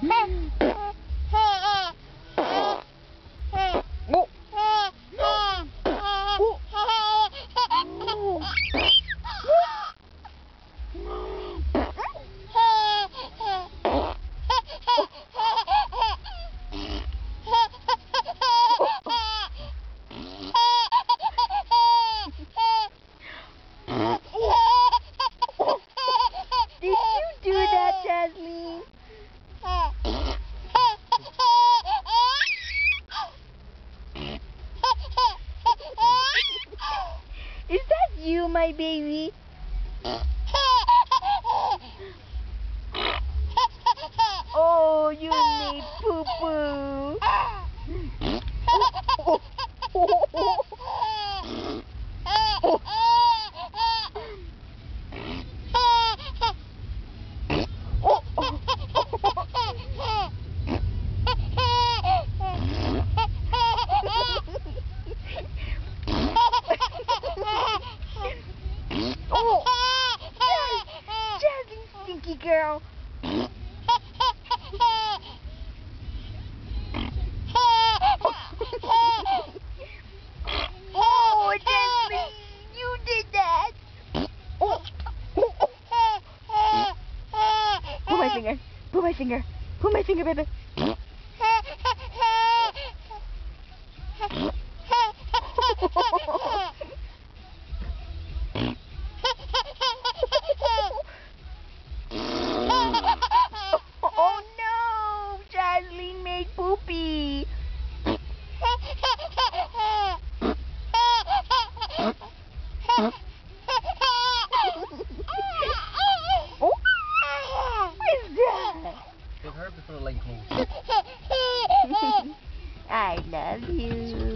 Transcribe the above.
Did you do that, Jasmine? Is that you, my baby? Oh, you made poo-poo. Jasmine, stinky girl. Oh, Jasmine, you did that. Pull my finger. Pull my finger. Pull my finger, baby. Oh no! Jasmine made poopy. Oh, what is that? Give her before the line closes. I love you.